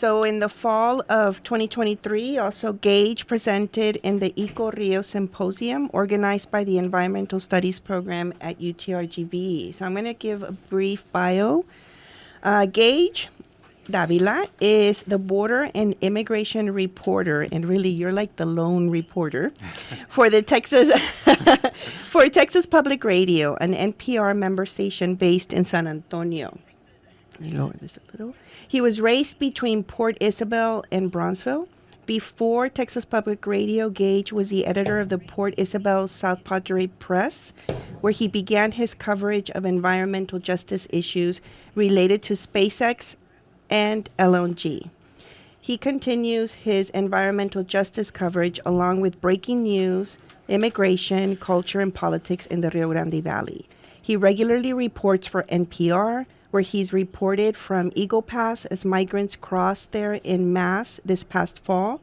So in the fall of 2023, also Gage presented in the Eco Rio Symposium organized by the Environmental Studies program at UTRGV. So I'm going to give a brief bio. Gage Davila is the border and immigration reporter, and really you're like the lone reporter for the Texas for Texas Public Radio, an NPR member station based in San Antonio. Let me lower this a little. He was raised between Port Isabel and Bronzeville. Before Texas Public Radio, Gage was the editor of the Port Isabel South Padre Press, where he began his coverage of environmental justice issues related to SpaceX and LNG. He continues his environmental justice coverage along with breaking news, immigration, culture, and politics in the Rio Grande Valley. He regularly reports for NPR, where he's reported from Eagle Pass as migrants crossed there en masse this past fall.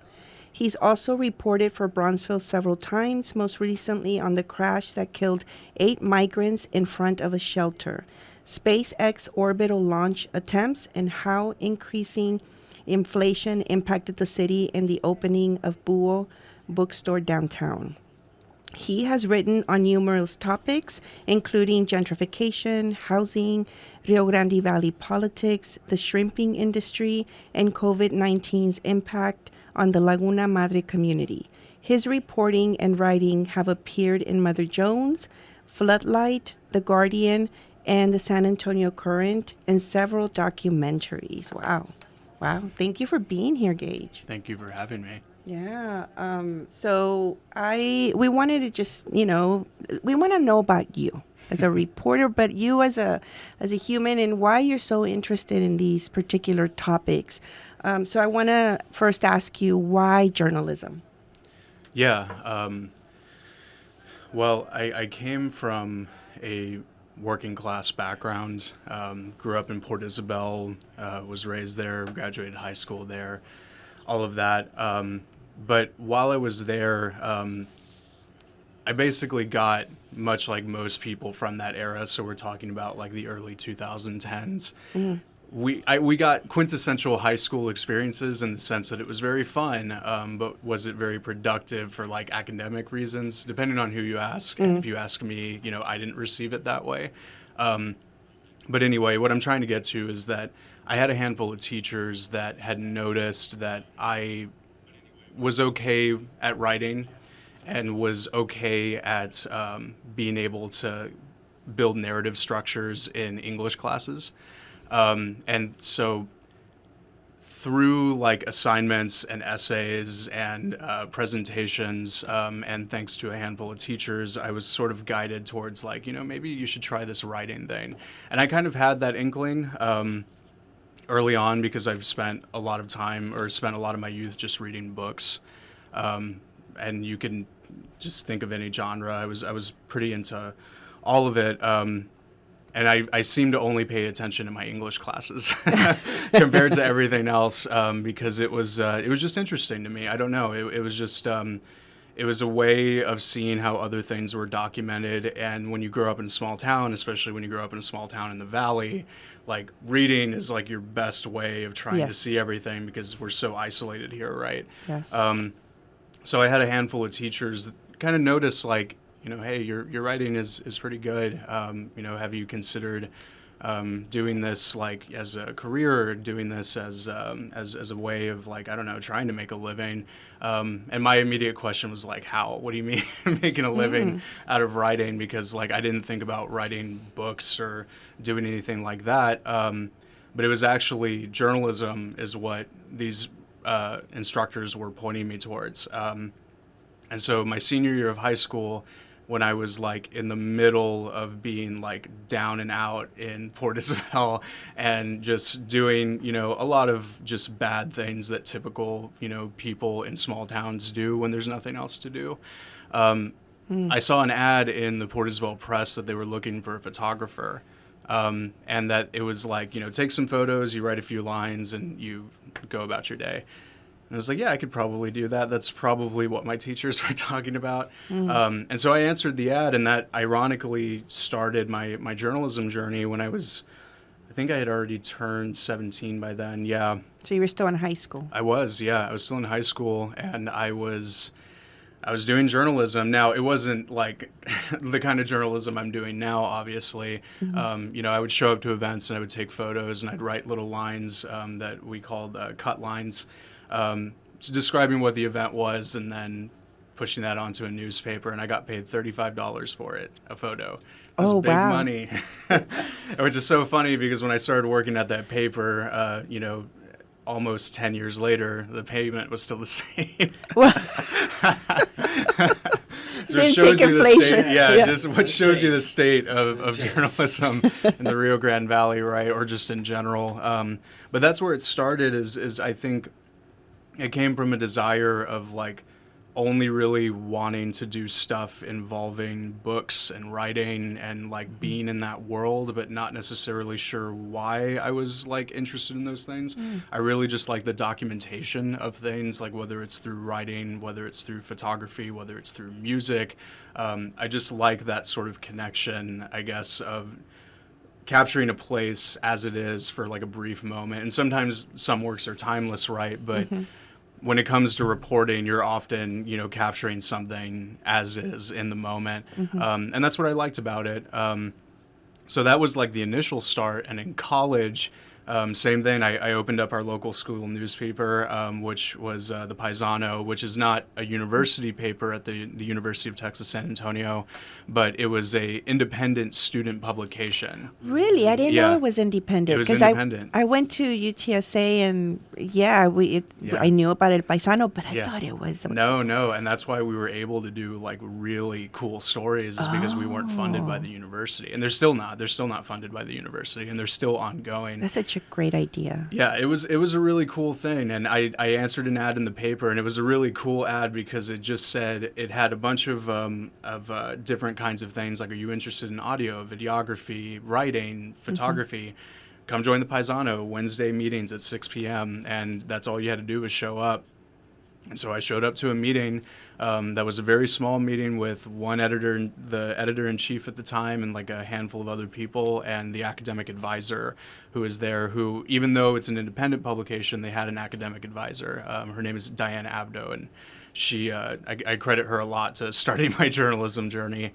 He's also reported for Bronzeville several times, most recently on the crash that killed 8 migrants in front of a shelter, SpaceX orbital launch attempts, and how increasing inflation impacted the city, and the opening of Buell bookstore downtown. He has written on numerous topics, including gentrification, housing, Rio Grande Valley politics, the shrimping industry, and COVID-19's impact on the Laguna Madre community. His reporting and writing have appeared in Mother Jones, Floodlight, The Guardian, and the San Antonio Current, and several documentaries. Wow. Thank you for being here, Gage. Thank you for having me. Yeah. We wanted to just, we want to know about you as a reporter, but you as a human, and why you're so interested in these particular topics. So I want to first ask you, why journalism? Yeah. Well, I came from a working class background, grew up in Port Isabel, was raised there, graduated high school there, all of that. But while I was there, I basically got, much like most people from that era, so we're talking about like the early 2010s, we got quintessential high school experiences in the sense that it was very fun, but was it very productive for like academic reasons? Depending on who you ask. And if you ask me, I didn't receive it that way. But anyway, what I'm trying to get to is that I had a handful of teachers that had noticed that I was okay at writing and was okay at being able to build narrative structures in English classes. And so through like assignments and essays and presentations, and thanks to a handful of teachers, I was sort of guided towards like, maybe you should try this writing thing. And I kind of had that inkling early on because I've spent a lot of my youth just reading books. And you can just think of any genre. I was pretty into all of it. And I seem to only pay attention in my English classes compared to everything else, because it was just interesting to me. I don't know. It was just it was a way of seeing how other things were documented. And when you grow up in a small town, especially when you grow up in a small town in the valley, like reading is like your best way of trying to see everything because we're so isolated here, right? Yes. So I had a handful of teachers that kind of noticed like, hey, your writing is pretty good. Have you considered doing this like as a career, or doing this as a way of like, I don't know, trying to make a living? And my immediate question was like, how? What do you mean making a living out of writing? Because like I didn't think about writing books or doing anything like that. But it was actually journalism is what these instructors were pointing me towards. And so my senior year of high school, when I was like in the middle of being like down and out in Port Isabel and just doing, a lot of just bad things that typical, people in small towns do when there's nothing else to do. I saw an ad in the Port Isabel Press that they were looking for a photographer. And that it was like, take some photos, you write a few lines, and you go about your day. And I was like, yeah, I could probably do that. That's probably what my teachers were talking about. And so I answered the ad, and that ironically started my journalism journey when I was I think I had already turned 17 by then. Yeah, So you were still in high school. I was. Yeah, I was still in high school, and I was doing journalism. Now, it wasn't like the kind of journalism I'm doing now, obviously. You know, I would show up to events and I would take photos and I'd write little lines that we called cut lines, describing what the event was and then pushing that onto a newspaper. And I got paid $35 for it, a photo. It was Oh, big wow. money, which is so funny because when I started working at that paper, you know, almost 10 years later, the payment was still the same. Well, So it didn't shows take you the inflation. state, yeah, just what shows you the state of journalism in the Rio Grande Valley, right, or just in general. But that's where it started. Is I think it came from a desire of like only really wanting to do stuff involving books and writing and like being in that world, but not necessarily sure why I was like interested in those things. I really just like the documentation of things, like whether it's through writing, whether it's through photography, whether it's through music. I just like that sort of connection, I guess, of capturing a place as it is for like a brief moment. And sometimes some works are timeless, right? But when it comes to reporting, you're often, you know, capturing something as is in the moment. And that's what I liked about it. So that was like the initial start. And in college, same thing. I opened up our local school newspaper, which was the Paisano, which is not a university paper at the University of Texas San Antonio, but it was a independent student publication. really, I didn't know Yeah. it was independent. It was 'Cause independent. I went to UTSA and yeah, Yeah. I knew about El Paisano, but I Yeah. thought it was No, and that's why we were able to do like really cool stories is because we weren't funded by Oh. the university, and they're still not. They're still not funded by the university, and they're still ongoing. That's such a great idea. Yeah, it was a really cool thing, and I answered an ad in the paper, and it was a really cool ad because it just said it had a bunch of different kinds of things like, are you interested in audio, videography, writing, photography? Come join the Paisano Wednesday meetings at 6 p.m. and that's all you had to do was show up. And so I showed up to a meeting that was a very small meeting with one editor, the editor-in-chief at the time, and like a handful of other people, and the academic advisor who was there, who, even though it's an independent publication, they had an academic advisor. Her name is Diana Abdo, and she, I credit her a lot to starting my journalism journey.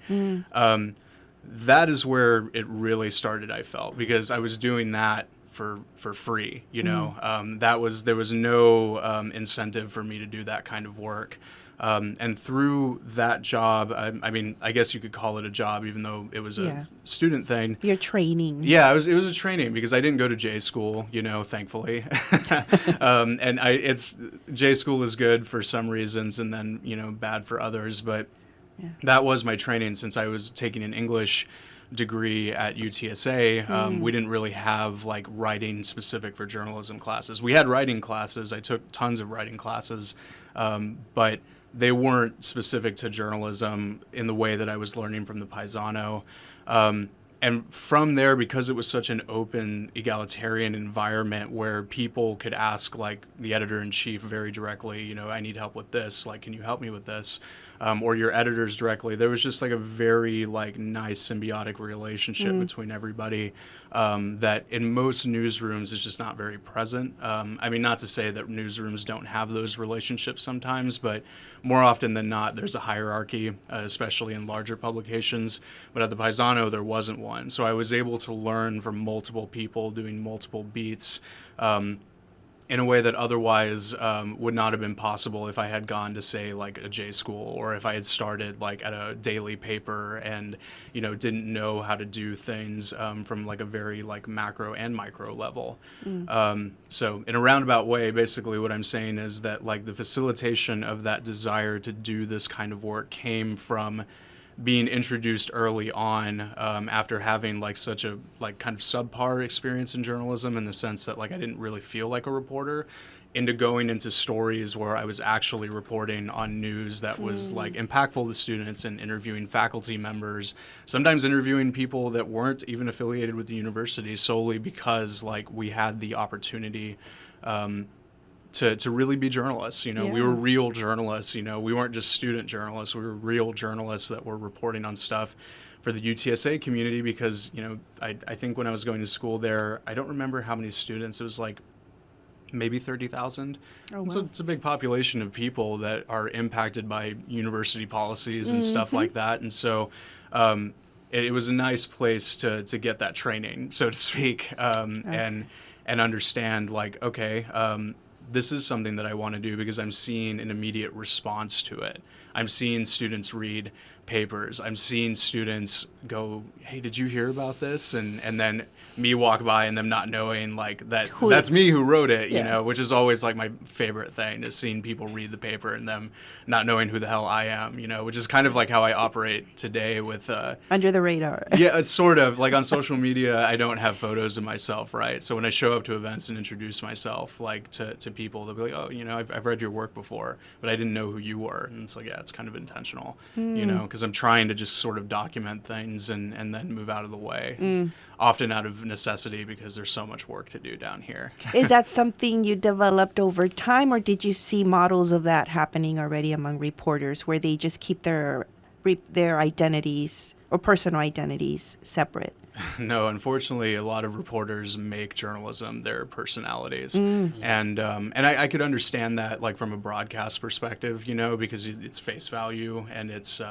That is where it really started, I felt, because I was doing that for free, you know. There was no incentive for me to do that kind of work. And through that job, I mean, I guess you could call it a job, even though it was Yeah. a student thing. Your training. Yeah, it was a training because I didn't go to J school, you know, thankfully. And J school is good for some reasons and then, you know, bad for others. But Yeah. that was my training since I was taking an English degree at UTSA. We didn't really have like writing specific for journalism classes. We had writing classes. I took tons of writing classes, but they weren't specific to journalism in the way that I was learning from the Paisano. And from there, because it was such an open, egalitarian environment where people could ask, like, the editor-in-chief very directly, you know, I need help with this, like, can you help me with this? Or your editors directly. There was just, like, a very, like, nice symbiotic relationship between everybody that in most newsrooms is just not very present. I mean, not to say that newsrooms don't have those relationships sometimes, but more often than not, there's a hierarchy, especially in larger publications. But at the Paisano, there wasn't one. So I was able to learn from multiple people doing multiple beats in a way that otherwise would not have been possible if I had gone to, say, like a J school, or if I had started like at a daily paper and, you know, didn't know how to do things from like a very like macro and micro level. So in a roundabout way, basically what I'm saying is that like the facilitation of that desire to do this kind of work came from being introduced early on after having like such a like kind of subpar experience in journalism, in the sense that like I didn't really feel like a reporter, into going into stories where I was actually reporting on news that was like impactful to students and interviewing faculty members, sometimes interviewing people that weren't even affiliated with the university, solely because like we had the opportunity to really be journalists. You know, we Yeah. were real journalists. You know, we weren't just student journalists. We were real journalists that were reporting on stuff for the UTSA community because, I think when I was going to school there, I don't remember how many students. It was like maybe 30,000. Oh, wow. So it's a big population of people that are impacted by university policies and stuff like that. And so it was a nice place to get that training, so to speak, and understand like, okay, this is something that I want to do because I'm seeing an immediate response to it. I'm seeing students read papers. I'm seeing students go, hey, did you hear about this? And then me walk by and them not knowing like that's me who wrote it, which is always like my favorite thing, is seeing people read the paper and them not knowing who the hell I am, which is kind of like how I operate today with under the radar. Yeah, it's sort of like on social media. I don't have photos of myself, right? So when I show up to events and introduce myself like to people, they'll be like, oh, I've read your work before, but I didn't know who you were. And it's like, yeah, it's kind of intentional, because I'm trying to just sort of document things and then move out of the way, often out of necessity because there's so much work to do down here. Is that something you developed over time, or did you see models of that happening already among reporters where they just keep their identities or personal identities separate? No, unfortunately, a lot of reporters make journalism their personalities, and I could understand that, like from a broadcast perspective, because it's face value and it's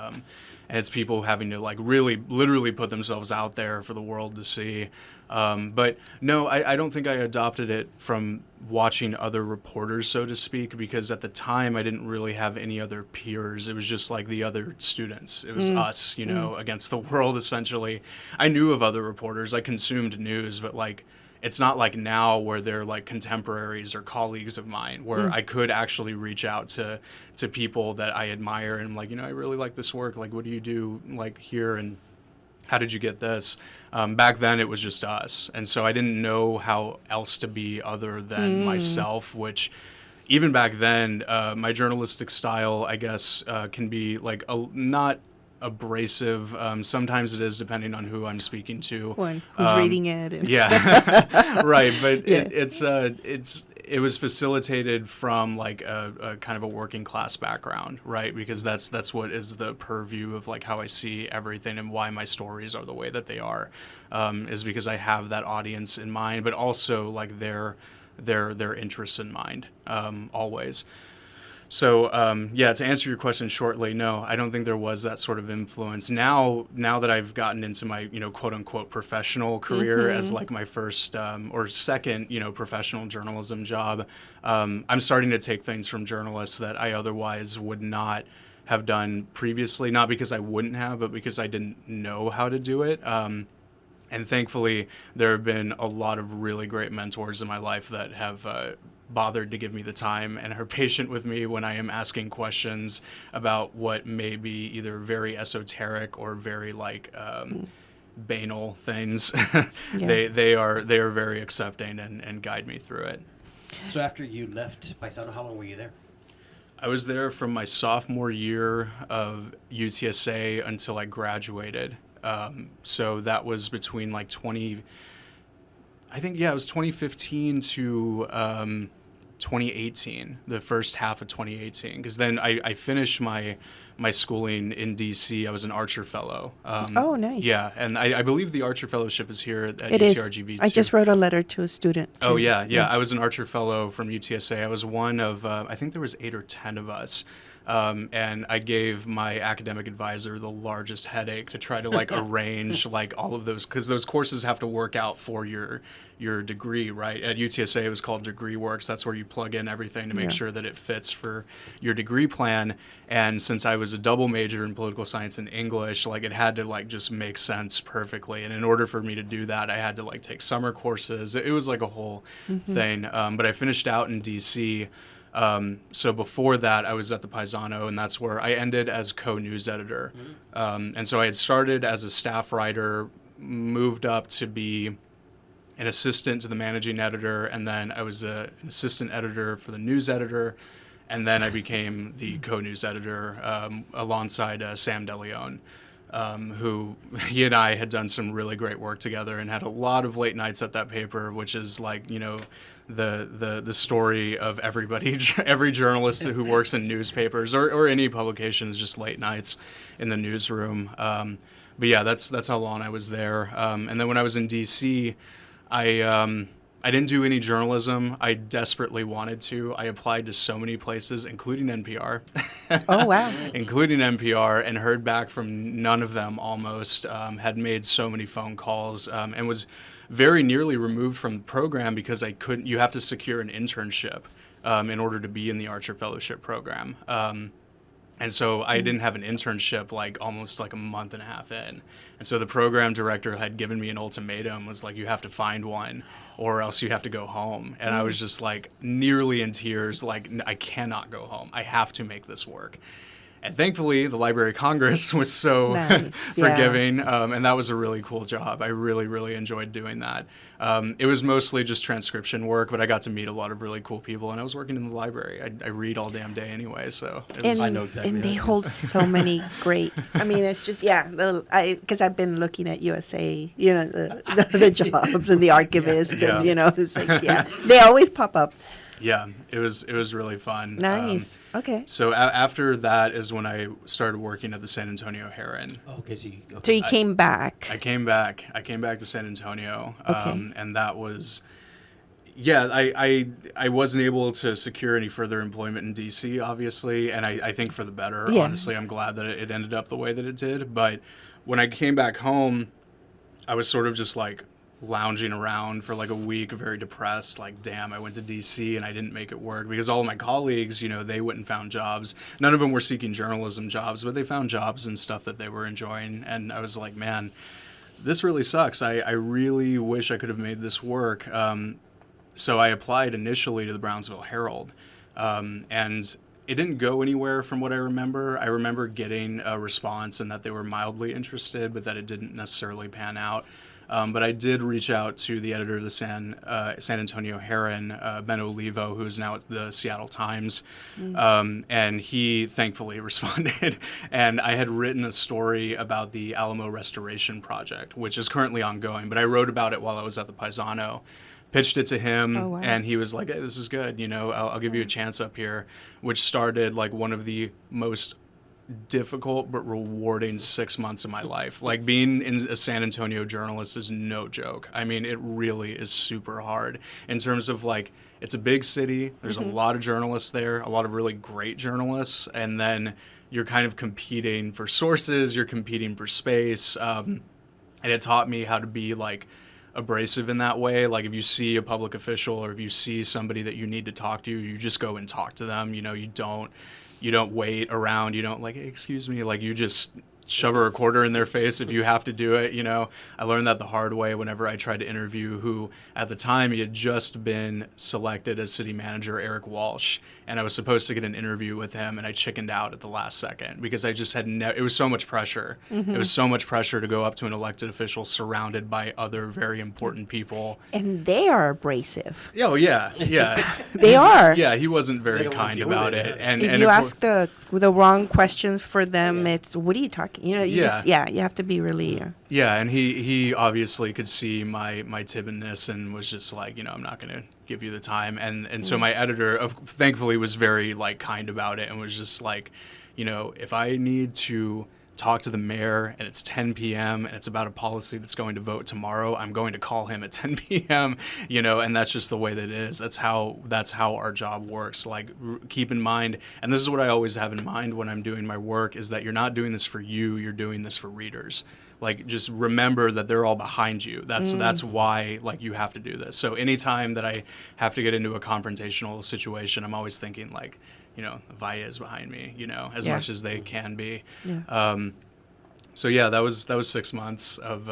people having to like really, literally put themselves out there for the world to see. But no, I don't think I adopted it from watching other reporters, so to speak, because at the time I didn't really have any other peers. It was just like the other students. It was us, against the world, essentially. I knew of other reporters. I consumed news, but like, it's not like now where they're like contemporaries or colleagues of mine, where I could actually reach out to people that I admire and I'm like, I really like this work. Like, what do you do like here? And how did you get this? Back then, it was just us. And so I didn't know how else to be other than myself, which even back then, my journalistic style, I guess, can be like not abrasive. Sometimes it is, depending on who I'm speaking to. Who's reading it. Yeah, right. But it was facilitated from like a kind of a working class background, right? Because that's what is the purview of like how I see everything and why my stories are the way that they are, is because I have that audience in mind, but also like their interests in mind, always. So, to answer your question shortly, no, I don't think there was that sort of influence. Now that I've gotten into my, quote unquote professional career as like my first or second, professional journalism job, I'm starting to take things from journalists that I otherwise would not have done previously, not because I wouldn't have, but because I didn't know how to do it. And thankfully, there have been a lot of really great mentors in my life that have bothered to give me the time and are patient with me when I am asking questions about what may be either very esoteric or very like banal things. They are very accepting and guide me through it. So after you left Paisano, how long were you there? I was there from my sophomore year of UTSA until I graduated. So that was between like it was 2015 to 2018, the first half of 2018, because then I finished my schooling in DC. I was an Archer Fellow. Oh, nice. Yeah, and I believe the Archer Fellowship is here at It is. UTRGV too. I just wrote a letter to a student. Oh, yeah. I was an Archer Fellow from UTSA. I was one of, I think there was 8 or 10 of us. And I gave my academic advisor the largest headache to try to like arrange like all of those, because those courses have to work out for your degree, right? At UTSA, it was called Degree Works. That's where you plug in everything to make sure that it fits for your degree plan. And since I was a double major in political science and English, like it had to like just make sense perfectly. And in order for me to do that, I had to like take summer courses. It was like a whole thing. But I finished out in DC. So before that, I was at the Paisano, and that's where I ended as co-news editor. And so I had started as a staff writer, moved up to be an assistant to the managing editor, and then I was an assistant editor for the news editor, and then I became the co-news editor alongside Sam DeLeon, who he and I had done some really great work together and had a lot of late nights at that paper, which is like, the story of everybody, every journalist who works in newspapers or any publications, just late nights in the newsroom. but yeah, that's how long I was there. And then when I was in DC, I didn't do any journalism. I desperately wanted to. I applied to so many places, including NPR, Oh, wow. including NPR, and heard back from none of them almost. Had made so many phone calls, and was very nearly removed from the program because I couldn't. You have to secure an internship in order to be in the Archer Fellowship program. And so I didn't have an internship like almost like a month and a half in. And so the program director had given me an ultimatum, was like, you have to find one or else you have to go home. And I was just like nearly in tears, like, I cannot go home. I have to make this work. And thankfully, the Library of Congress was so Nice, yeah. forgiving, and that was a really cool job. I really, really enjoyed doing that. It was mostly just transcription work, but I got to meet a lot of really cool people, and I was working in the library. I read all damn day anyway, so it was, I know exactly And how they it hold so many great. I mean, it's just because I've been looking at USA, the jobs and the archivist, Yeah. and it's like they always pop up. yeah, it was really fun. Nice. Okay. So after that is when I started working at the San Antonio Heron. Oh, okay, so So you came back. I came back to San Antonio, Okay. and that was, I wasn't able to secure any further employment in DC, obviously, and I think for the better. Yeah. Honestly, I'm glad that it ended up the way that it did. But when I came back home, I was sort of just like lounging around for like a week, very depressed, like, damn, I went to DC and I didn't make it work, because all of my colleagues, they went and found jobs. None of them were seeking journalism jobs, but they found jobs and stuff that they were enjoying. And I was like, man, this really sucks. I really wish I could have made this work. So I applied initially to the Brownsville Herald, and it didn't go anywhere from what I remember. I remember getting a response and that they were mildly interested, but that it didn't necessarily pan out. But I did reach out to the editor of the San Antonio Heron, Ben Olivo, who is now at the Seattle Times, and he thankfully responded. And I had written a story about the Alamo Restoration Project, which is currently ongoing, but I wrote about it while I was at the Paisano. Pitched it to him, Oh, wow. and he was like, hey, this is good, I'll give you a chance up here, which started like one of the most difficult but rewarding 6 months of my life. Like, being in a San Antonio journalist is no joke. I mean, it really is super hard in terms of like, it's a big city. There's a lot of journalists there, a lot of really great journalists. And then you're kind of competing for sources, you're competing for space. And it taught me how to be like abrasive in that way. Like, if you see a public official or if you see somebody that you need to talk to, you just go and talk to them. You don't wait around. You don't like, hey, excuse me. Like, you just shove a recorder in their face if you have to do it. I learned that the hard way whenever I tried to interview who at the time he had just been selected as city manager, Eric Walsh, and I was supposed to get an interview with him, and I chickened out at the last second because I just had it was so much pressure. It was so much pressure to go up to an elected official surrounded by other very important people. And they are abrasive. Oh yeah. They are. Yeah, he wasn't They very don't wanna kind deal with about it, it. yeah. And If and you of ask course- the wrong questions for them, it's what are you talking? You Yeah. you have to be really. Yeah, and he obviously could see my timidness and was just like, I'm not going to give you the time. And so my editor, thankfully, was very like kind about it and was just like, if I need to talk to the mayor and it's 10 p.m. and it's about a policy that's going to vote tomorrow, I'm going to call him at 10 p.m. And that's just the way that it is. That's how our job works. Like, keep in mind, and this is what I always have in mind when I'm doing my work, is that you're not doing this for you, you're doing this for readers. Like, just remember that they're all behind you. That's why, like, you have to do this. So anytime that I have to get into a confrontational situation, I'm always thinking like, Vaya is behind me, as Yeah. much as they can be. Yeah. So yeah, that was 6 months of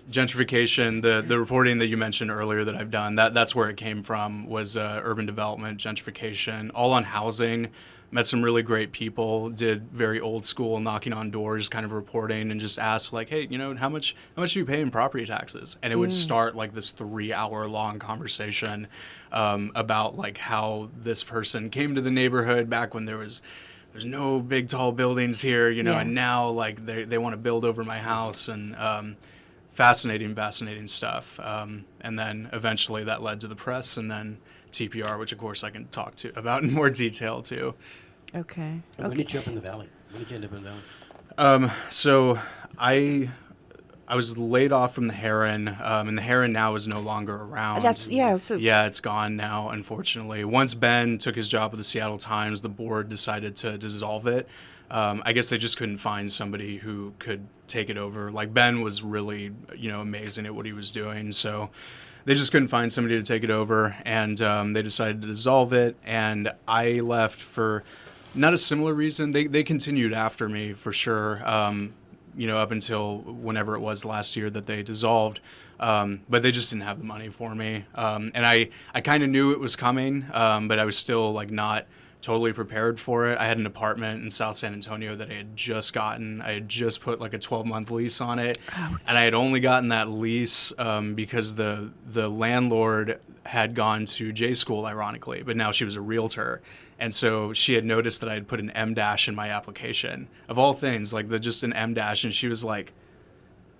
gentrification. The reporting that you mentioned earlier that I've done, that's where it came from, was urban development, gentrification, all on housing. Met some really great people, did very old school knocking on doors kind of reporting, and just asked like, hey, how much do you pay in property taxes? And it would start like this 3-hour long conversation about like how this person came to the neighborhood back when there's no big tall buildings here, Yeah. and now like they want to build over my house, and fascinating stuff. And then eventually that led to the press, and then TPR, which of course I can talk to about in more detail too. Okay. And when did you up in the valley? When did you end up in the valley? So I was laid off from the Heron, and the Heron now is no longer around. So Yeah, it's gone now, unfortunately. Once Ben took his job with the Seattle Times, the board decided to dissolve it. I guess they just couldn't find somebody who could take it over. Like, Ben was really, amazing at what he was doing, so they just couldn't find somebody to take it over, and they decided to dissolve it, and I left for not a similar reason. They continued after me, for sure, up until whenever it was last year that they dissolved. But they just didn't have the money for me. And I kind of knew it was coming, but I was still like not totally prepared for it. I had an apartment in South San Antonio that I had just gotten. I had just put like a 12-month lease on it. Ouch. And I had only gotten that lease because the landlord had gone to J school, ironically, but now she was a realtor. And so she had noticed that I had put an M dash in my application. Of all things, like just an M dash. And she was like,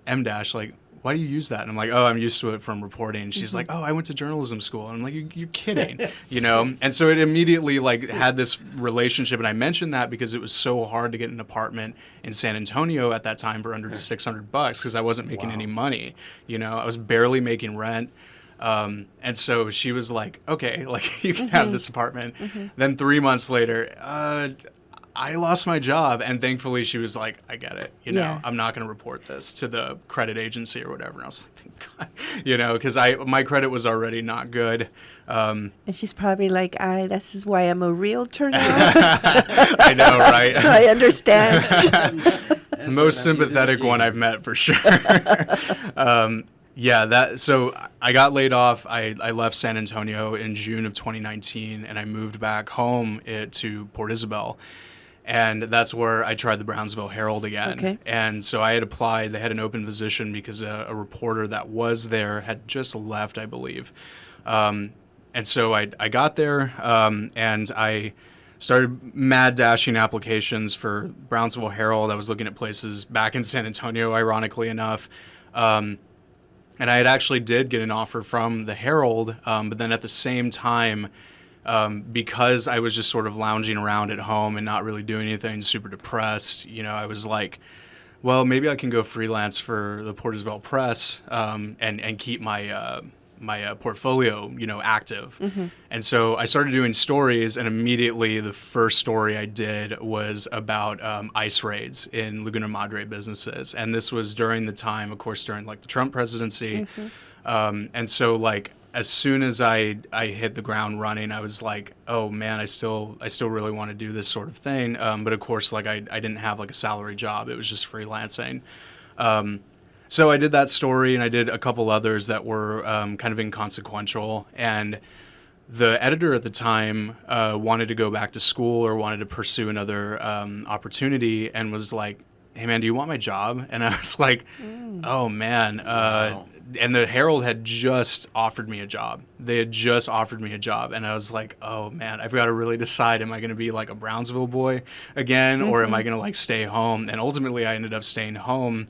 M dash, like, why do you use that? And I'm like, oh, I'm used to it from reporting. And she's like, oh, I went to journalism school. And I'm like, you're kidding, And so it immediately like had this relationship. And I mentioned that because it was so hard to get an apartment in San Antonio at that time for under $600 because I wasn't making any money. I was barely making rent. And so she was like, okay, like you can have this apartment. Then 3 months later, I lost my job. And thankfully she was like, I get it. Yeah. I'm not going to report this to the credit agency or whatever. And I was like, thank God, because my credit was already not good. And she's probably like, this is why I'm a realtor now. I know, right? So I understand. The most sympathetic one I've met for sure. So I got laid off. I left San Antonio in June of 2019, and I moved back home to Port Isabel. And that's where I tried the Brownsville Herald again. Okay. And so I had applied. They had an open position because a reporter that was there had just left, I believe. And so I got there, and I started mad dashing applications for Brownsville Herald. I was looking at places back in San Antonio, ironically enough. And I had actually did get an offer from the Herald, but then at the same time, because I was just sort of lounging around at home and not really doing anything, super depressed, I was like, well, maybe I can go freelance for the Port Isabel Press and keep my portfolio, active. And so I started doing stories, and immediately the first story I did was about ICE raids in Laguna Madre businesses. And this was during the time, of course, during like the Trump presidency. And so like as soon as I hit the ground running, I was like, oh man, I still really want to do this sort of thing. But of course, like I didn't have like a salary job. It was just freelancing. So I did that story, and I did a couple others that were kind of inconsequential. And the editor at the time wanted to go back to school or wanted to pursue another opportunity, and was like, hey man, do you want my job? And I was like, oh man. Wow. And the Herald had just offered me a job. They had just offered me a job. And I was like, oh man, I've got to really decide, am I going to be like a Brownsville boy again, or am I going to like stay home? And ultimately I ended up staying home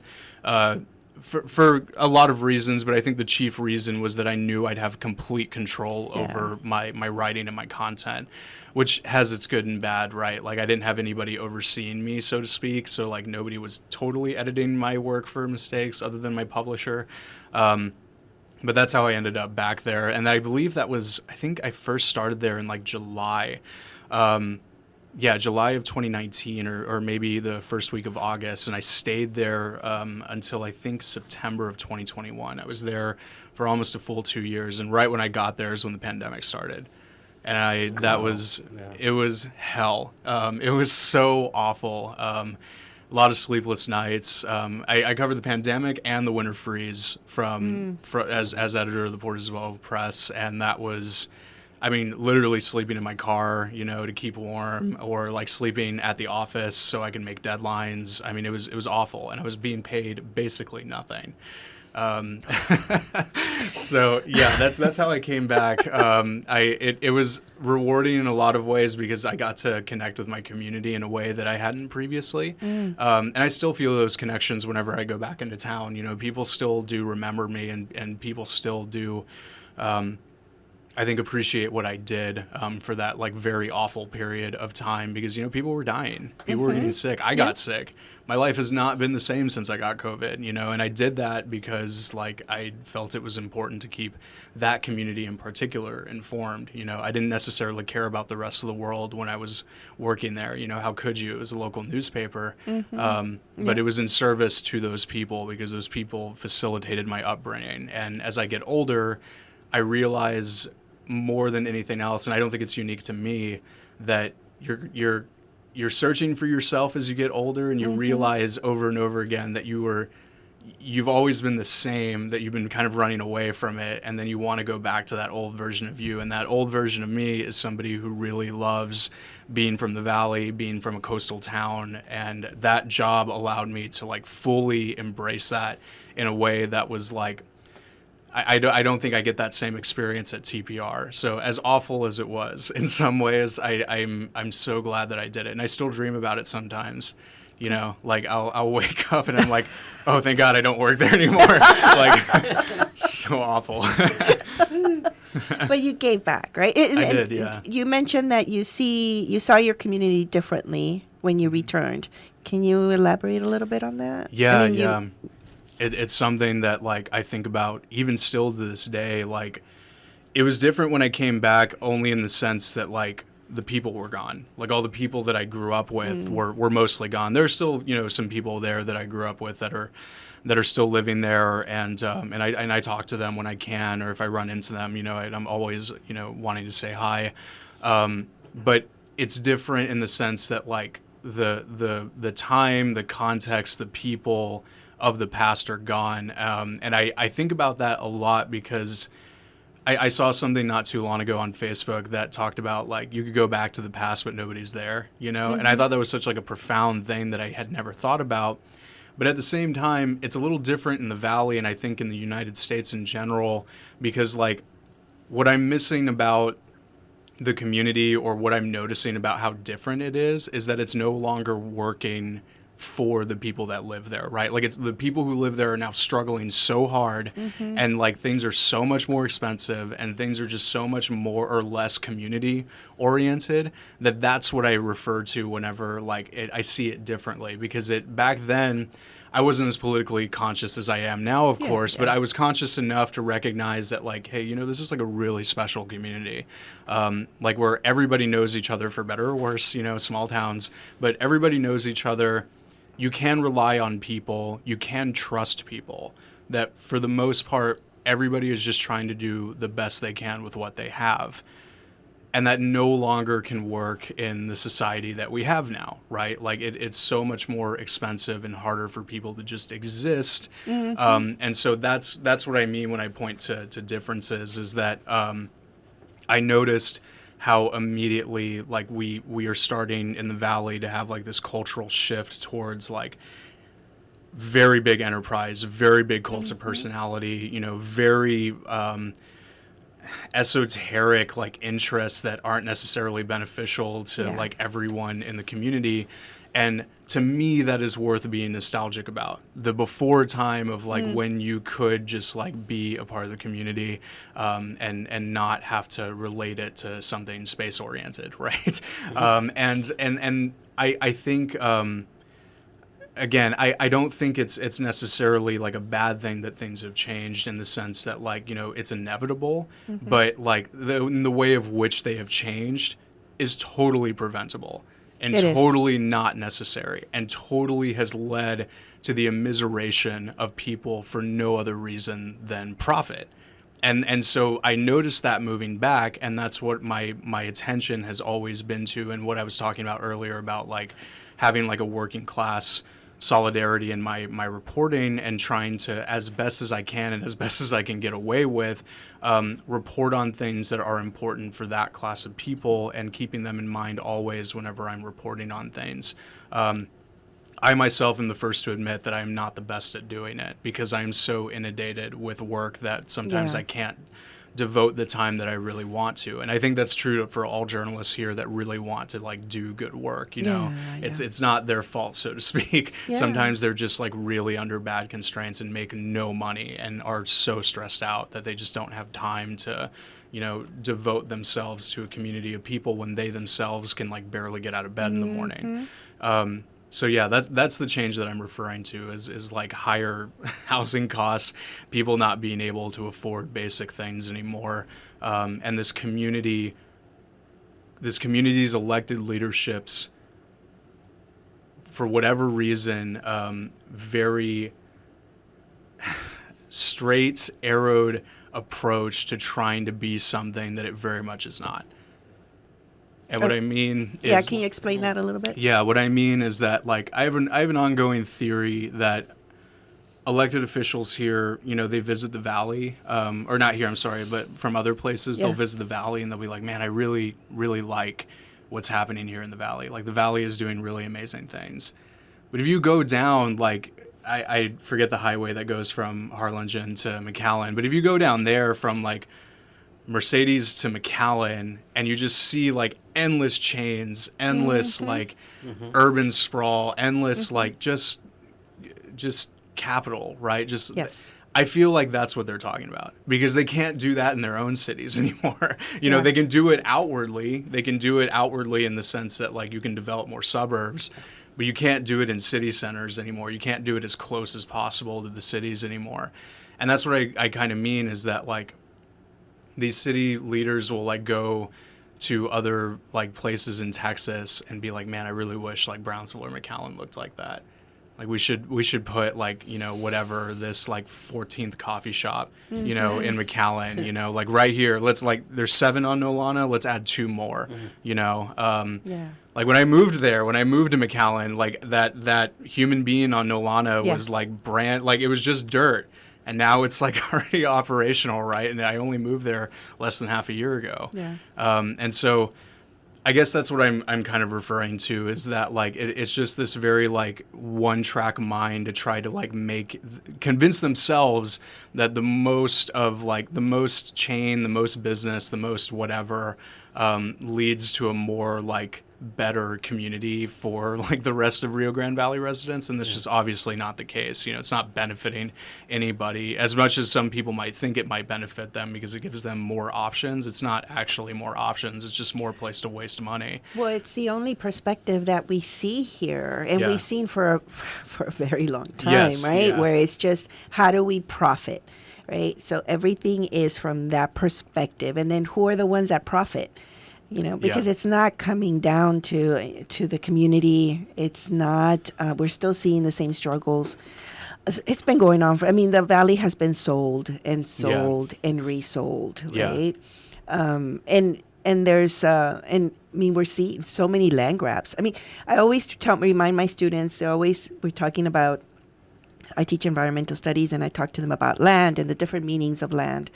for a lot of reasons, but I think the chief reason was that I knew I'd have complete control over my writing and my content, which has its good and bad, right? Like I didn't have anybody overseeing me, so to speak. So like nobody was totally editing my work for mistakes other than my publisher. But that's how I ended up back there. And I believe I think I first started there in like July. July of 2019 or maybe the first week of August. And I stayed there until I think September of 2021. I was there for almost a full 2 years. And right when I got there is when the pandemic started. And it was hell. It was so awful. A lot of sleepless nights. I covered the pandemic and the winter freeze as editor of the Port Isabel Press, and that was, I mean, literally sleeping in my car, to keep warm, or like sleeping at the office so I can make deadlines. I mean, it was awful, and I was being paid basically nothing. So yeah, that's how I came back. It was rewarding in a lot of ways because I got to connect with my community in a way that I hadn't previously. And I still feel those connections whenever I go back into town. People still do remember me, and people still do I think appreciate what I did for that like very awful period of time, because people were dying, people were getting sick. I got sick. My life has not been the same since I got COVID, and I did that because like I felt it was important to keep that community in particular informed. I didn't necessarily care about the rest of the world when I was working there. How could you? It was a local newspaper, but it was in service to those people because those people facilitated my upbringing. And as I get older, I realize more than anything else, and I don't think it's unique to me, that you're searching for yourself as you get older, and you realize over and over again that you've always been the same, that you've been kind of running away from it, and then you want to go back to that old version of you. And that old version of me is somebody who really loves being from the valley, being from a coastal town, and that job allowed me to like fully embrace that in a way that was like, I don't think I get that same experience at TPR. So as awful as it was, in some ways, I'm so glad that I did it, and I still dream about it sometimes. Like I'll wake up and I'm like, oh, thank God I don't work there anymore. Like, so awful. But you gave back, right? I did, yeah. You mentioned that you saw your community differently when you returned. Can you elaborate a little bit on that? Yeah. It's something that like I think about even still to this day. Like, it was different when I came back, only in the sense that like the people were gone. Like all the people that I grew up with were mostly gone. There's still some people there that I grew up with that are still living there, and I talk to them when I can, or if I run into them, I'm always wanting to say hi. But it's different in the sense that like the time, the context, the people of the past are gone. And I think about that a lot because I saw something not too long ago on Facebook that talked about like you could go back to the past but nobody's there, and I thought that was such like a profound thing that I had never thought about. But at the same time, it's a little different in the Valley, and I think in the United States in general, because like what I'm missing about the community, or what I'm noticing about how different it is that it's no longer working for the people that live there, right? Like, it's the people who live there are now struggling so hard, and like things are so much more expensive, and things are just so much more or less community oriented, that's what I refer to whenever like I see it differently. Because back then I wasn't as politically conscious as I am now, of course, but I was conscious enough to recognize that like, hey, this is like a really special community, like where everybody knows each other, for better or worse, small towns, but everybody knows each other. You can rely on people, you can trust people, that for the most part, everybody is just trying to do the best they can with what they have. And that no longer can work in the society that we have now, right? Like it's so much more expensive and harder for people to just exist. And so that's what I mean when I point to differences, is that I noticed how immediately like we are starting in the Valley to have like this cultural shift towards like very big enterprise, very big cults of personality, very esoteric like interests that aren't necessarily beneficial to like everyone in the community. And to me, that is worth being nostalgic about. The before time of like when you could just like be a part of the community, and not have to relate it to something space oriented, right? And I think again, I don't think it's necessarily like a bad thing that things have changed, in the sense that like it's inevitable, but like the way of which they have changed is totally preventable. And totally not necessary, and totally has led to the immiseration of people for no other reason than profit. And so I noticed that moving back, and that's what my attention has always been to, and what I was talking about earlier about like having like a working class solidarity in my reporting, and trying to, as best as I can and as best as I can get away with, report on things that are important for that class of people, and keeping them in mind always whenever I'm reporting on things. I myself am the first to admit that I'm not the best at doing it, because I'm so inundated with work that sometimes I can't devote the time that I really want to. And I think that's true for all journalists here that really want to like do good work, you know. It's not their fault, so to speak. Yeah. Sometimes they're just like really under bad constraints and make no money and are so stressed out that they just don't have time to, you know, devote themselves to a community of people when they themselves can like barely get out of bed in the morning. So yeah, that's the change that I'm referring to is like higher housing costs, people not being able to afford basic things anymore, and this community's elected leaderships, for whatever reason, very straight arrowed approach to trying to be something that it very much is not. And what I mean is... Yeah, can you explain that a little bit? Yeah, what I mean is that, like, I have an ongoing theory that elected officials here, you know, they visit the valley, or not here, I'm sorry, but from other places, they'll visit the valley and they'll be like, man, I really, really like what's happening here in the valley. Like, the valley is doing really amazing things. But if you go down, like, I forget the highway that goes from Harlingen to McAllen, but if you go down there from, like, Mercedes to McAllen, and you just see like endless chains, endless like urban sprawl, endless like just capital, right? Just I feel like that's what they're talking about, because they can't do that in their own cities anymore. You know, they can do it outwardly. They can do it outwardly in the sense that like you can develop more suburbs, but you can't do it in city centers anymore. You can't do it as close as possible to the cities anymore. And that's what I kind of mean is that like these city leaders will like go to other like places in Texas and be like, man, I really wish like Brownsville or McAllen looked like that. Like we should put like, you know, whatever, this like 14th coffee shop, you know, in McAllen, you know, like right here, let's like, there's 7 on Nolana, let's add 2 more, you know. Like when I moved to McAllen, like that human being on Nolana was like like it was just dirt. And now it's like already operational, right? And I only moved there less than half a year ago. And so I guess that's what I'm kind of referring to, is that like it's just this very like one-track mind to try to like convince themselves that the most chain, the most business, the most whatever leads to a more like better community for like the rest of Rio Grande Valley residents, and this is obviously not the case. You know, it's not benefiting anybody as much as some people might think it might benefit them because it gives them more options. It's not actually more options, it's just more place to waste money. Well, it's the only perspective that we see here, and we've seen for a very long time, right? Where it's just, how do we profit, right? So everything is from that perspective, and then who are the ones that profit? You know, because it's not coming down to the community. It's not. We're still seeing the same struggles. It's been going on the valley has been sold and resold, right? And there's we're seeing so many land grabs. I mean, I always remind my students. We're talking about. I teach environmental studies, and I talk to them about land and the different meanings of land.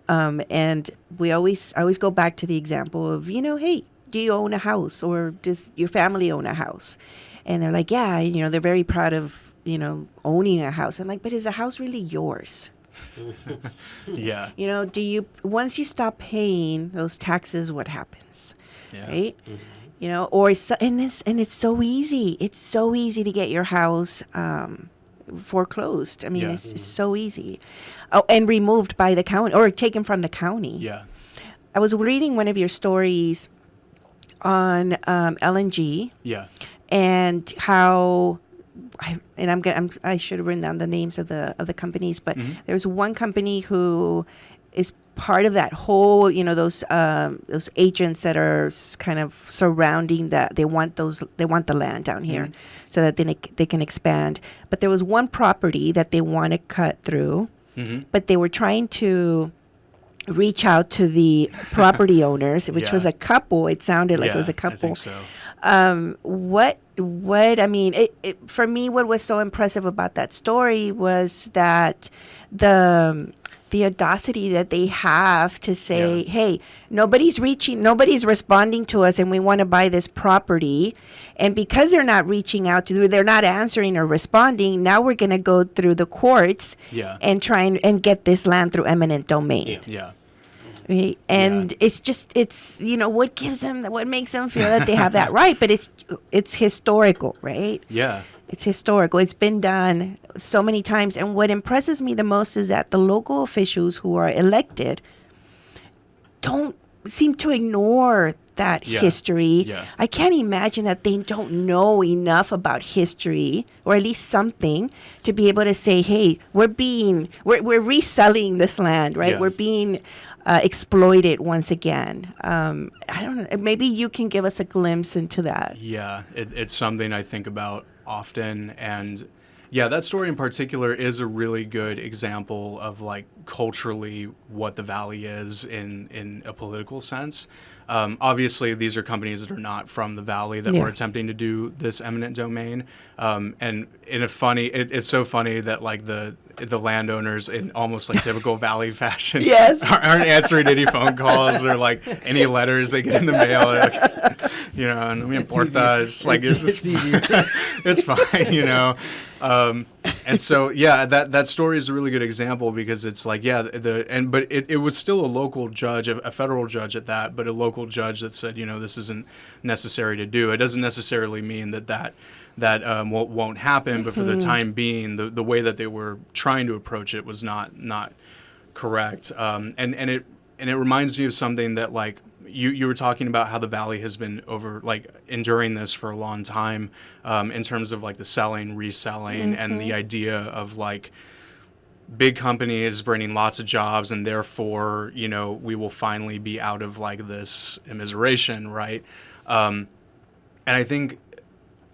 And I always go back to the example of, you know, hey, do you own a house, or does your family own a house? And they're like, yeah, you know, they're very proud of, you know, owning a house. I'm like, but is the house really yours? Yeah. You know, once you stop paying those taxes, what happens? Right? You know, and it's so easy. It's so easy to get your house, foreclosed. I mean, it's so easy. Oh, and removed by the county or taken from the county. Yeah. I was reading one of your stories on LNG. Yeah. And how, I should have written down the names of the companies, but there's one company who is part of that whole, you know, those agents that are kind of surrounding that. They want the land down here so that they can expand. But there was one property that they want to cut through, but they were trying to reach out to the property owners, which was a couple. It sounded like it was a couple. I think so. What I mean, for me, what was so impressive about that story was that the audacity that they have to say, hey, nobody's responding to us, and we want to buy this property. And because they're not reaching out they're not answering or responding, now we're going to go through the courts and try and get this land through eminent domain. Yeah. Right. And it's what makes them feel that they have that right, but it's historical, right? Yeah. It's historical. It's been done so many times. And what impresses me the most is that the local officials who are elected don't seem to ignore that Yeah. history. Yeah. I can't imagine that they don't know enough about history, or at least something, to be able to say, hey, we're reselling this land, right? Yeah. We're being exploited once again. I don't know. Maybe you can give us a glimpse into that. Yeah, it's something I think about often. And yeah, that story in particular is a really good example of like culturally what the Valley is in a political sense. Obviously, these are companies that are not from the Valley that were attempting to do this eminent domain. And in a funny, it's so funny that like the landowners in almost like typical Valley fashion Yes. aren't answering any phone calls or like any letters they get in the mail. Like, and no me importa. It's like it's easier. it's fine, and so that story is a really good example because it's like but it was still a local judge, a federal judge at that, but a local judge that said this isn't necessary to do. It doesn't necessarily mean that won't happen, but for the time being, the way that they were trying to approach it was not correct. And it reminds me of something that like you were talking about how the Valley has been enduring this for a long time, in terms of like the selling, reselling, and the idea of like big companies bringing lots of jobs, and therefore we will finally be out of like this immiseration, right? And I think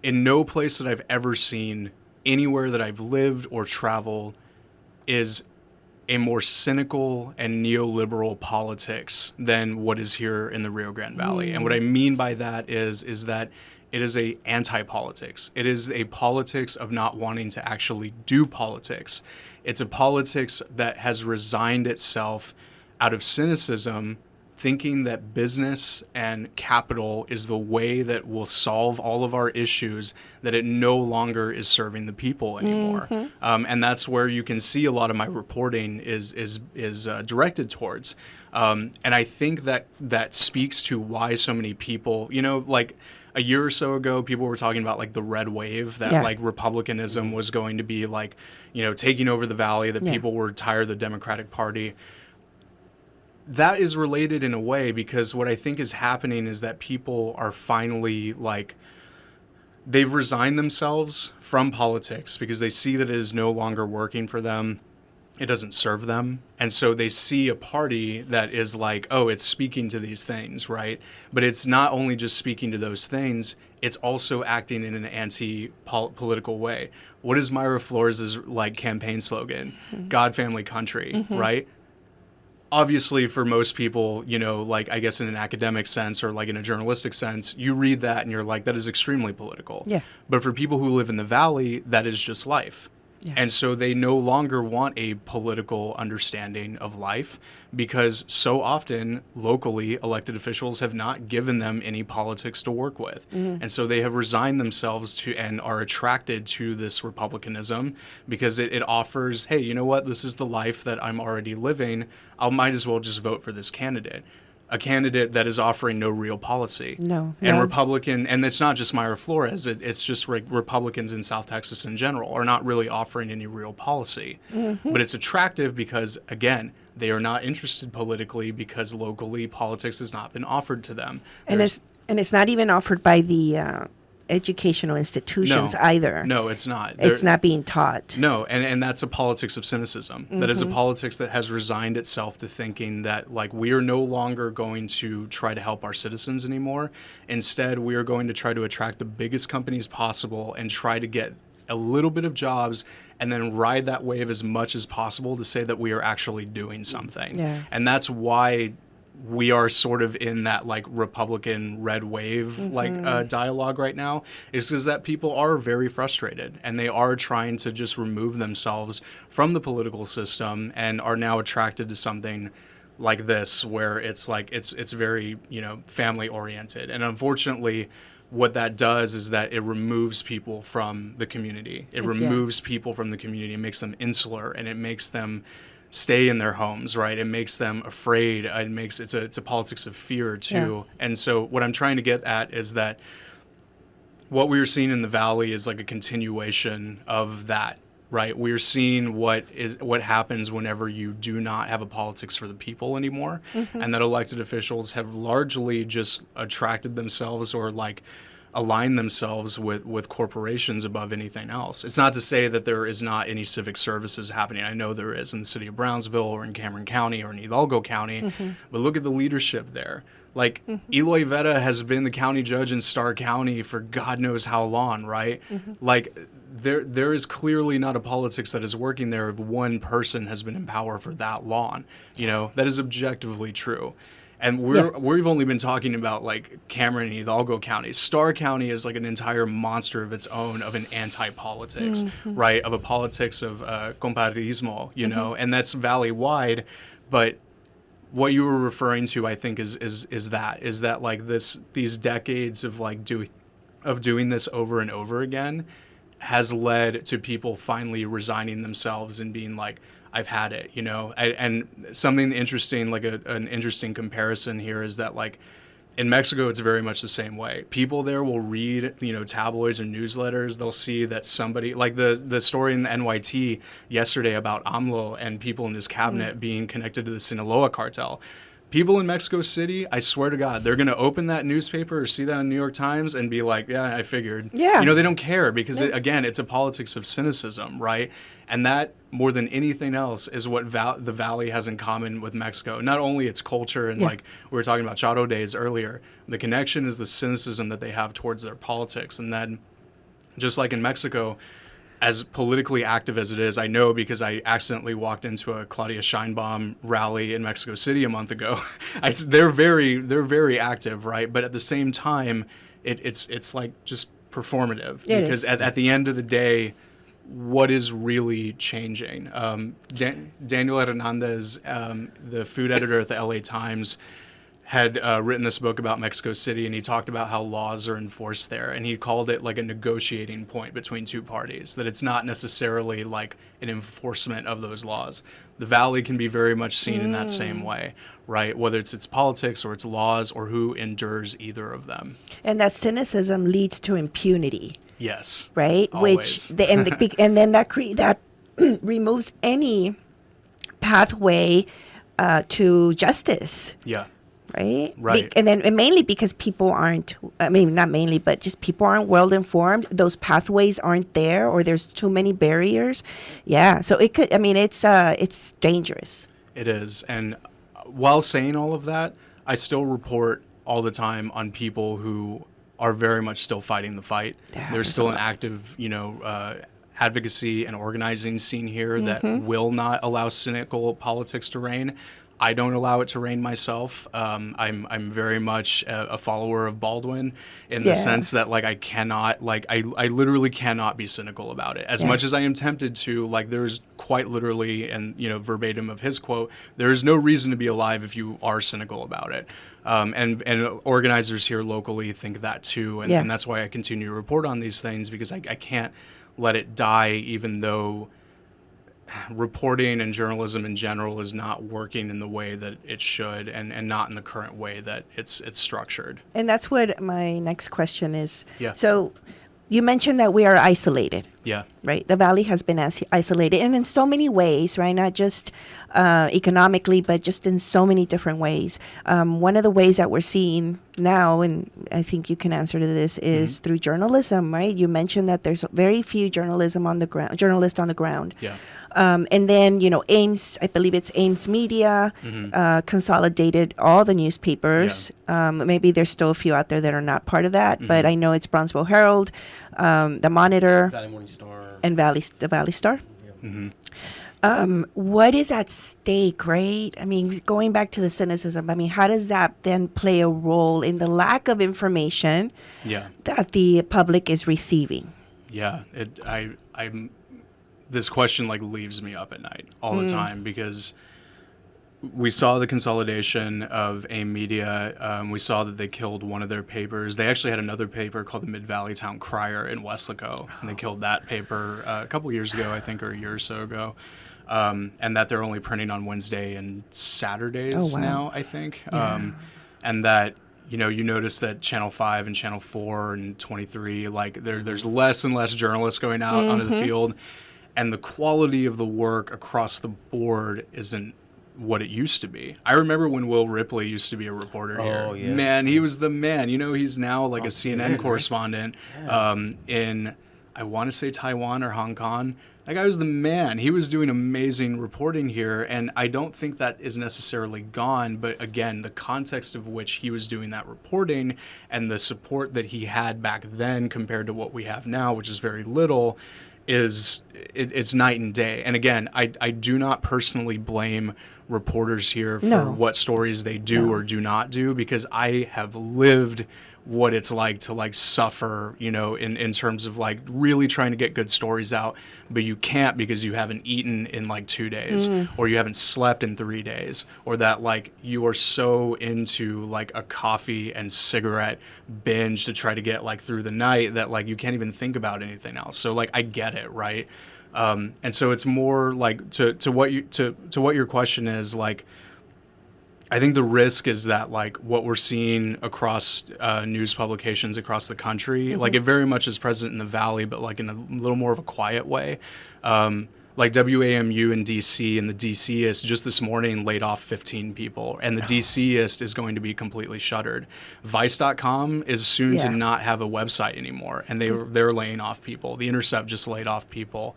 in no place that I've ever seen anywhere that I've lived or traveled is a more cynical and neoliberal politics than what is here in the Rio Grande Valley. And what I mean by that is that it is a anti-politics. It is a politics of not wanting to actually do politics. It's a politics that has resigned itself out of cynicism, thinking that business and capital is the way that will solve all of our issues, that it no longer is serving the people anymore. And that's where you can see a lot of my reporting is directed towards. And I think that speaks to why so many people, like a year or so ago, people were talking about like the red wave, that like Republicanism was going to be like, taking over the Valley, that people were tired of the Democratic Party. That is related in a way, because what I think is happening is that people are finally like, they've resigned themselves from politics because they see that it is no longer working for them. It doesn't serve them. And so they see a party that is like, oh, it's speaking to these things, right? But it's not only just speaking to those things, it's also acting in an anti-political way. What is Myra Flores' like campaign slogan? God, family, country, right? Obviously, for most people, like I guess in an academic sense or like in a journalistic sense, you read that and you're like, that is extremely political. Yeah. But for people who live in the Valley, that is just life. Yeah. And so they no longer want a political understanding of life, because so often locally elected officials have not given them any politics to work with. And so they have resigned themselves to and are attracted to this republicanism because it offers, hey, you know what? This is the life that I'm already living. I might as well just vote for this candidate. A candidate that is offering no real policy. No. And Republican, and it's not just Myra Flores, it's just Republicans in South Texas in general are not really offering any real policy. But it's attractive because, again, they are not interested politically because locally politics has not been offered to them. And it's not even offered by the educational institutions either. No, it's not. It's not being taught. No, and that's a politics of cynicism. That is a politics that has resigned itself to thinking that like we are no longer going to try to help our citizens anymore. Instead, we are going to try to attract the biggest companies possible and try to get a little bit of jobs and then ride that wave as much as possible to say that we are actually doing something. Yeah. And that's why we are sort of in that like Republican red wave dialogue right now, is because that people are very frustrated and they are trying to just remove themselves from the political system and are now attracted to something like this where it's like it's very family oriented. And unfortunately what that does is that it removes people from the community. It removes people from the community. It makes them insular, and it makes them stay in their homes, right? It makes them afraid. It's a politics of fear too. Yeah. And so what I'm trying to get at is that what we were seeing in the valley is like a continuation of that, right? We're seeing what happens whenever you do not have a politics for the people anymore, and that elected officials have largely just attracted themselves or like align themselves with corporations above anything else. It's not to say that there is not any civic services happening. I know there is in the city of Brownsville or in Cameron County or in Hidalgo County, but look at the leadership there. Like Eloy Vera has been the county judge in Starr County for God knows how long, right? Like there is clearly not a politics that is working there if one person has been in power for that long. You know, that is objectively true. And we've only been talking about like Cameron and Hidalgo counties. Starr County is like an entire monster of its own of an anti-politics, right? Of a politics of comparismo, you know, and that's valley wide. But what you were referring to, I think, is that like these decades of like doing this over and over again has led to people finally resigning themselves and being like, I've had it, you know. And something interesting, like an interesting comparison here is that like in Mexico, it's very much the same way. People there will read, you know, tabloids and newsletters. They'll see that somebody, like the story in the NYT yesterday about AMLO and people in his cabinet being connected to the Sinaloa cartel. People in Mexico City, I swear to God, they're going to open that newspaper or see that in New York Times and be like, yeah, I figured. Yeah. You know, they don't care because, again, it's a politics of cynicism, right? And that, more than anything else, is what the Valley has in common with Mexico. Not only its culture and, like, we were talking about Charo days earlier, the connection is the cynicism that they have towards their politics. And then, just like in Mexico, as politically active as it is, I know because I accidentally walked into a Claudia Sheinbaum rally in Mexico City a month ago. They're very active, right? But at the same time, it's like just performative because at the end of the day, what is really changing? Daniel Hernandez, the food editor at the LA Times, had written this book about Mexico City, and he talked about how laws are enforced there, and he called it like a negotiating point between two parties, that it's not necessarily like an enforcement of those laws. The Valley can be very much seen in that same way, right? Whether it's its politics or its laws or who endures either of them. And that cynicism leads to impunity. Yes. Right? Always. And then that removes any pathway to justice. Yeah. Right. And mainly because people aren't, I mean, not mainly, but just people aren't well informed. Those pathways aren't there, or there's too many barriers. Yeah. So it could, I mean, it's dangerous. It is. And while saying all of that, I still report all the time on people who are very much still fighting the fight. There's still an active, you know, advocacy and organizing scene here that will not allow cynical politics to reign. I don't allow it to reign myself. I'm very much a follower of Baldwin in the sense that like I cannot, like I literally cannot be cynical about it. As much as I am tempted to, like there's quite literally, and you know, verbatim of his quote, there is no reason to be alive if you are cynical about it. And organizers here locally think that too, and that's why I continue to report on these things, because I can't let it die, even though reporting and journalism in general is not working in the way that it should, and not in the current way that it's structured. And that's what my next question is. Yeah. So you mentioned that we are isolated. Yeah. Right. The Valley has been isolated, and in so many ways, right? Not just economically, but just in so many different ways. One of the ways that we're seeing now, and I think you can answer to this, is through journalism, right? You mentioned that there's very few journalists on the ground. Yeah. And then, you know, Ames, I believe it's Ames Media, consolidated all the newspapers. Yeah. Maybe there's still a few out there that are not part of that, but I know it's Brownsville Herald, the Monitor, Valley Morning Star, and the Valley Star. What is at stake, right? I mean, going back to the cynicism, I mean, how does that then play a role in the lack of information that the public is receiving? Yeah, this question like leaves me up at night all the time, because we saw the consolidation of AIM Media. We saw that they killed one of their papers. They actually had another paper called the Mid-Valley Town Crier in Weslaco, and they killed that paper a couple years ago, I think, or a year or so ago. and that they're only printing on Wednesday and Saturdays Oh, wow. now, I think. Yeah. And that, you notice that Channel 5 and Channel 4 and 23, like there's less and less journalists going out onto the field, and the quality of the work across the board isn't what it used to be. I remember when Will Ripley used to be a reporter here. Oh, yes. Man, he was the man. He's now like a CNN CNN, right? correspondent in, I want to say Taiwan or Hong Kong. That guy was the man. He was doing amazing reporting here, and I don't think that is necessarily gone, but again, the context of which he was doing that reporting and the support that he had back then compared to what we have now, which is very little, it's night and day. And again, I do not personally blame reporters here for No. what stories they do or do not do, because I have lived what it's like to like suffer, in terms of like really trying to get good stories out, but you can't because you haven't eaten in like 2 days or you haven't slept in 3 days, or that like you are so into like a coffee and cigarette binge to try to get like through the night that like you can't even think about anything else. So like I get it, right? And so it's more like to what your question is, like I think the risk is that like what we're seeing across news publications across the country, like it very much is present in the Valley, but like in a little more of a quiet way. Like WAMU in DC, and the DCist just this morning laid off 15 people, and the DCist is going to be completely shuttered. Vice.com is soon to Yeah. not have a website anymore, and they're laying off people. The Intercept just laid off people.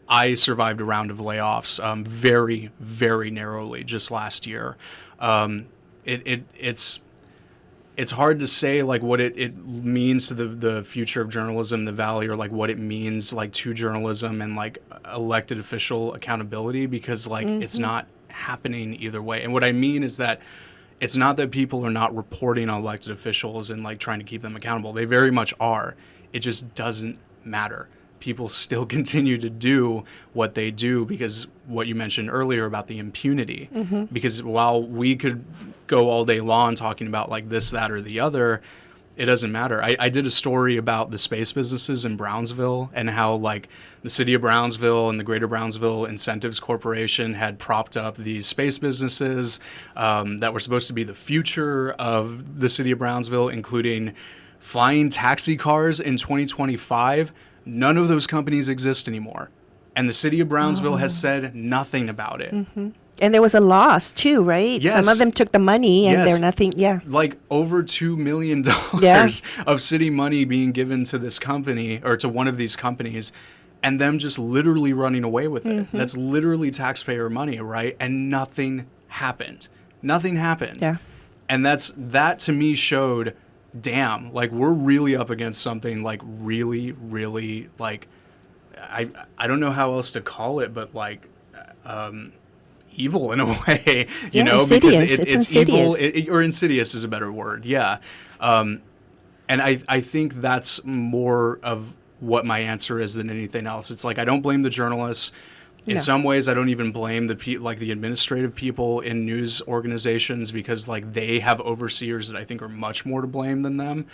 I survived a round of layoffs very, very narrowly just last year. It's hard to say like what it means to the future of journalism in the Valley, or like what it means like to journalism and like elected official accountability, because like it's not happening either way. And what I mean is that it's not that people are not reporting on elected officials and like trying to keep them accountable. They very much are. It just doesn't matter. People still continue to do what they do because what you mentioned earlier about the impunity. Because while we could go all day long talking about like this, that, or the other, it doesn't matter. I did a story about the space businesses in Brownsville and how like the city of Brownsville and the Greater Brownsville Incentives Corporation had propped up these space businesses that were supposed to be the future of the city of Brownsville, including flying taxi cars in 2025. None of those companies exist anymore. And the city of Brownsville has said nothing about it. And there was a loss too, right? Yes. Some of them took the money and Yes. they're nothing. Yeah. Like over $2 million Yeah. of city money being given to this company or to one of these companies, and them just literally running away with it. That's literally taxpayer money, right? And nothing happened. Nothing happened. Yeah. And that to me showed, damn, like we're really up against something like really, really like, I don't know how else to call it, but like evil in a way, you Yeah, know, insidious. because It's evil, insidious. or insidious is a better word. Yeah. And I think that's more of what my answer is than anything else. It's like, I don't blame the journalists. In No. some ways, I don't even blame the administrative people in news organizations, because like they have overseers that I think are much more to blame than them.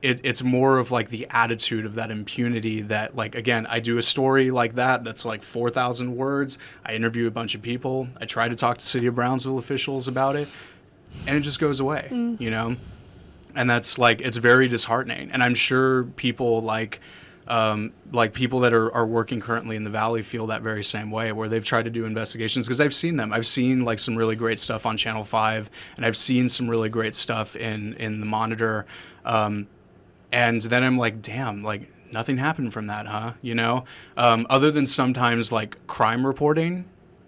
It's more of like the attitude of that impunity that, like, again, I do a story like that's like 4,000 words. I interview a bunch of people. I try to talk to City of Brownsville officials about it, and it just goes away, you know? And that's like, it's very disheartening. And I'm sure people like people that are working currently in the Valley feel that very same way, where they've tried to do investigations, because I've seen them. I've seen like some really great stuff on Channel 5, and I've seen some really great stuff in the Monitor. And then I'm like, damn, like nothing happened from that, huh? You know, other than sometimes like crime reporting,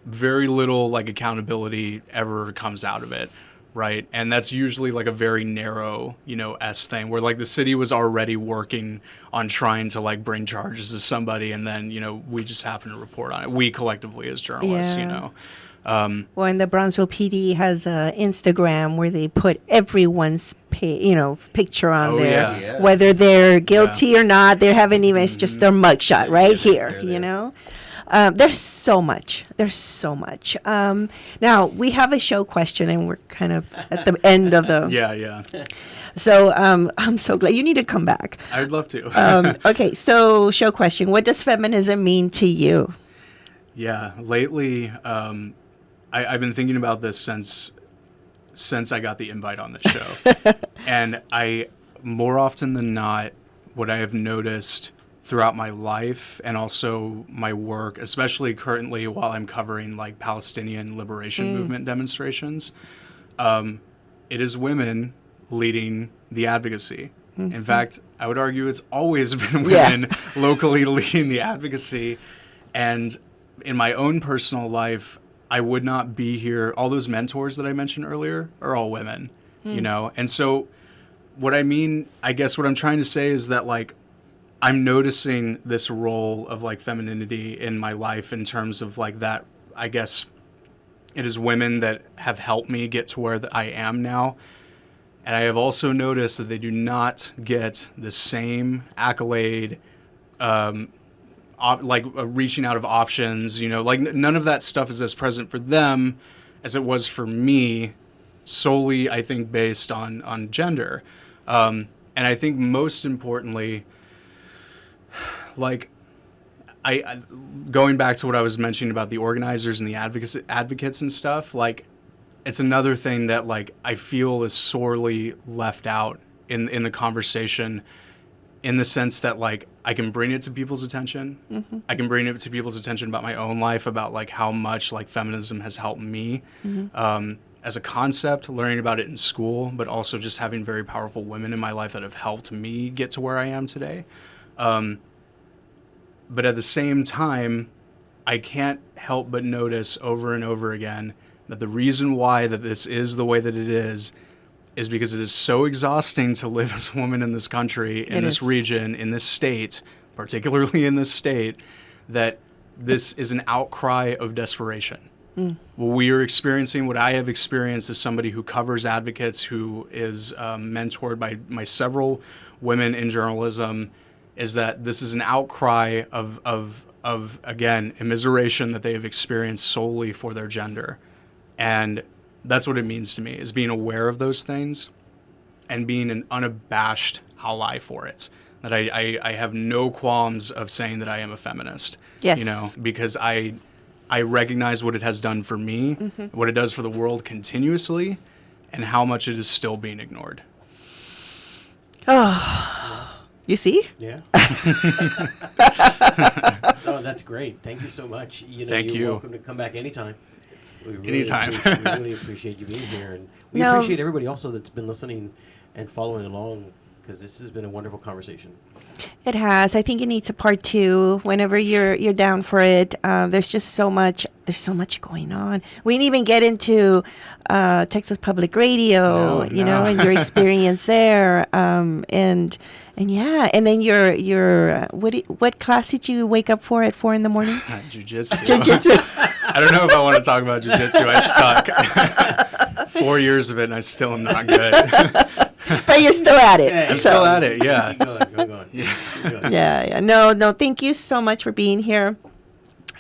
very little like accountability ever comes out of it. Right. And that's usually like a very narrow, S thing, where like the city was already working on trying to like bring charges to somebody. And then, we just happen to report on it. We collectively as journalists, Yeah. Well, and the Brownsville PD has Instagram where they put everyone's picture on Oh, there, yeah. Yes. whether they're guilty or not. They haven't even. It's just their mugshot right here. They're You there. know. There's so much. There's so much. Now we have a show question, and we're kind of at the end of the. Yeah. So I'm so glad you need to come back. I'd love to. Okay, so show question: what does feminism mean to you? Yeah, lately, I've been thinking about this since I got the invite on the show. And more often than not, what I have noticed throughout my life and also my work, especially currently while I'm covering like Palestinian liberation movement demonstrations, it is women leading the advocacy. In fact, I would argue it's always been women locally leading the advocacy. And in my own personal life, I would not be here. All those mentors that I mentioned earlier are all women, you know? And so I guess what I'm trying to say is that like, I'm noticing this role of like femininity in my life in terms of like that, I guess it is women that have helped me get to where I am now. And I have also noticed that they do not get the same accolade, reaching out of options, you know, like none of that stuff is as present for them as it was for me, solely, I think, based on gender. And I think most importantly, like, I going back to what I was mentioning about the organizers and the advocates and stuff, like, it's another thing that, like, I feel is sorely left out in the conversation, in the sense that, like, I can bring it to people's attention. Mm-hmm. I can bring it to people's attention about my own life, about, like, how much, like, feminism has helped me as a concept, learning about it in school, but also just having very powerful women in my life that have helped me get to where I am today. But at the same time, I can't help but notice over and over again that the reason why that this is the way that it is because it is so exhausting to live as a woman in this country, in this region, in this state, particularly in this state, that this is an outcry of desperation. What we are experiencing, what I have experienced as somebody who covers advocates, who is mentored by several women in journalism, is that this is an outcry of again, immiseration that they have experienced solely for their gender. And that's what it means to me, is being aware of those things and being an unabashed ally for it. That I have no qualms of saying that I am a feminist. Yes. You know, because I recognize what it has done for me, what it does for the world continuously, and how much it is still being ignored. Oh, you see? Yeah. Oh, that's great. Thank you so much. Thank you. You're welcome to come back anytime. Anytime. We really appreciate you being here. And we appreciate everybody also that's been listening and following along, because this has been a wonderful conversation. It has. I think it needs a part 2 whenever you're down for it. There's just so much. There's so much going on. We didn't even get into Texas Public Radio, you know, and your experience there. And yeah, and then your what class did you wake up for at 4 a.m? Jiu-jitsu. Jiu-jitsu. I don't know if I want to talk about jiu-jitsu. I suck. 4 years of it, and I still am not good. But you're still at it. I'm still at it, yeah. Go on. Yeah. No, thank you so much for being here.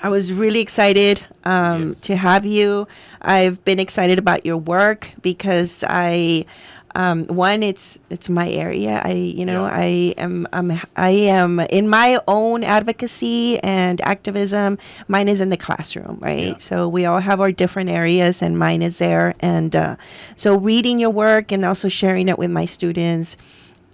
I was really excited to have you. I've been excited about your work because one, it's my area. I am in my own advocacy and activism. Mine is in the classroom, right? Yeah. So we all have our different areas, and mine is there. And so reading your work and also sharing it with my students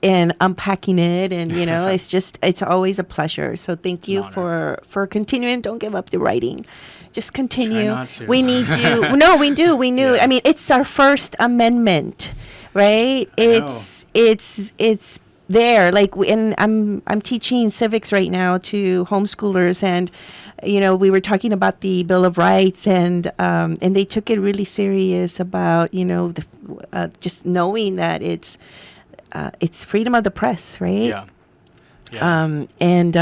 and unpacking it, and it's always a pleasure. So thank you for continuing. Don't give up the writing. Just continue. Try not to. We need you. No, we do. We knew. Yeah. I mean, it's our First Amendment. Right? It's there. Like, and I'm teaching civics right now to homeschoolers, and we were talking about the Bill of Rights, and they took it really serious about just knowing that it's freedom of the press, right? Yeah. And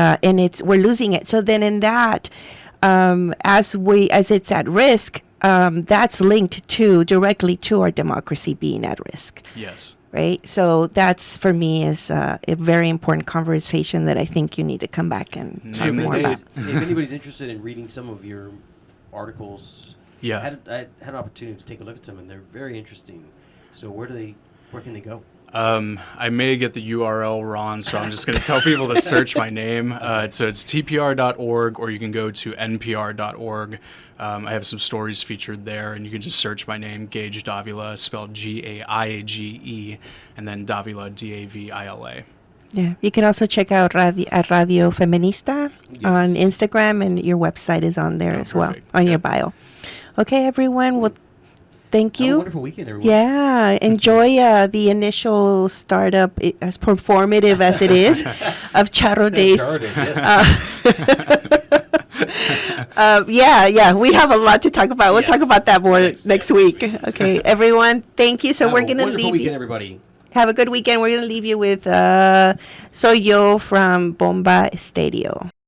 we're losing it. So then in that, as it's at risk. That's linked directly to our democracy being at risk. Yes. Right? So that's, for me, is a very important conversation that I think you need to come back and talk more about. If anybody's interested in reading some of your articles, I had an opportunity to take a look at some, and they're very interesting. So where can they go? I may get the URL wrong, so I'm just going to tell people to search my name. So it's tpr.org, or you can go to npr.org. I have some stories featured there, and you can just search my name, Gage Davila, spelled Gaiage, and then Davila, Davila. Yeah. You can also check out Radio Feminista on Instagram, and your website is on there as well, on your bio. Okay, everyone. Well, thank you. Have a wonderful weekend, everyone. Yeah, enjoy the initial startup, as performative as it is, of Charro Days. Charro Days, yes. Yeah, we have a lot to talk about. We'll talk Yes. about that more Yes, next yes. week. Okay, everyone, thank you. So Have we're a going to wonderful leave weekend, you. everybody. Have a good weekend. We're going to leave you with Soy Yo from Bomba Estéreo.